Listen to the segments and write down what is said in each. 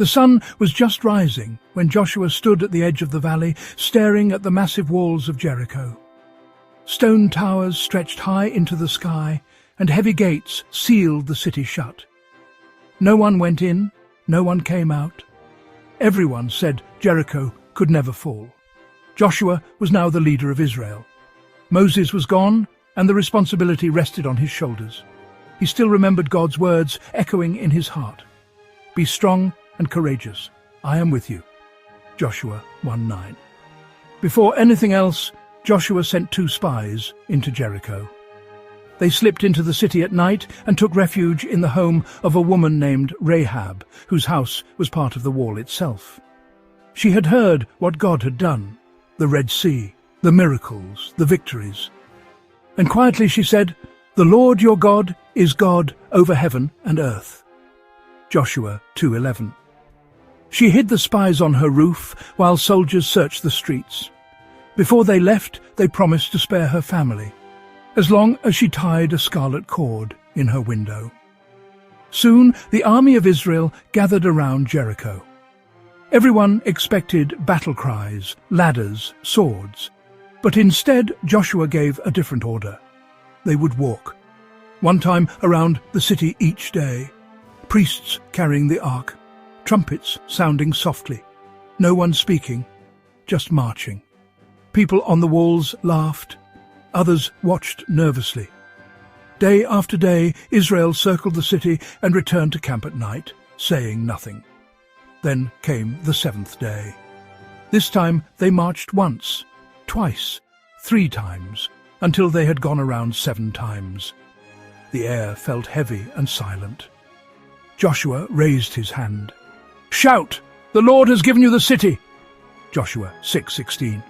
The sun was just rising when Joshua stood at the edge of the valley, staring at the massive walls of Jericho. Stone towers stretched high into the sky, and heavy gates sealed the city shut. No one went in, no one came out. Everyone said Jericho could never fall. Joshua was now the leader of Israel. Moses was gone, and the responsibility rested on his shoulders. He still remembered God's words echoing in his heart. "Be strong and courageous. I am with you." Joshua 1:9. Before anything else, Joshua sent 2 spies into Jericho. They slipped into the city at night and took refuge in the home of a woman named Rahab, whose house was part of the wall itself. She had heard what God had done, the Red Sea, the miracles, the victories. And quietly she said, "The Lord your God is God over heaven and earth." Joshua 2:11. She hid the spies on her roof while soldiers searched the streets. Before they left, they promised to spare her family, as long as she tied a scarlet cord in her window. Soon the army of Israel gathered around Jericho. Everyone expected battle cries, ladders, swords. But instead, Joshua gave a different order. They would walk, one time around the city each day, priests carrying the ark, trumpets sounding softly, no one speaking, just marching. People on the walls laughed, others watched nervously. Day after day, Israel circled the city and returned to camp at night, saying nothing. Then came the 7th day. This time they marched once, twice, 3 times, until they had gone around 7 times. The air felt heavy and silent. Joshua raised his hand. "Shout! The Lord has given you the city!" Joshua 6:16.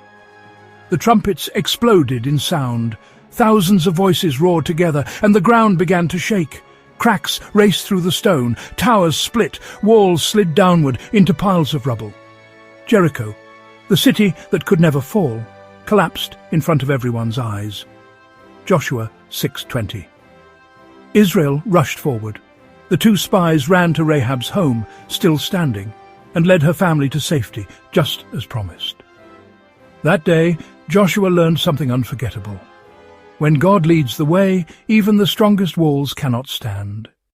The trumpets exploded in sound. Thousands of voices roared together, and the ground began to shake. Cracks raced through the stone, towers split, walls slid downward into piles of rubble. Jericho, the city that could never fall, collapsed in front of everyone's eyes. Joshua 6:20. Israel rushed forward. The 2 spies ran to Rahab's home, still standing, and led her family to safety, just as promised. That day, Joshua learned something unforgettable. When God leads the way, even the strongest walls cannot stand.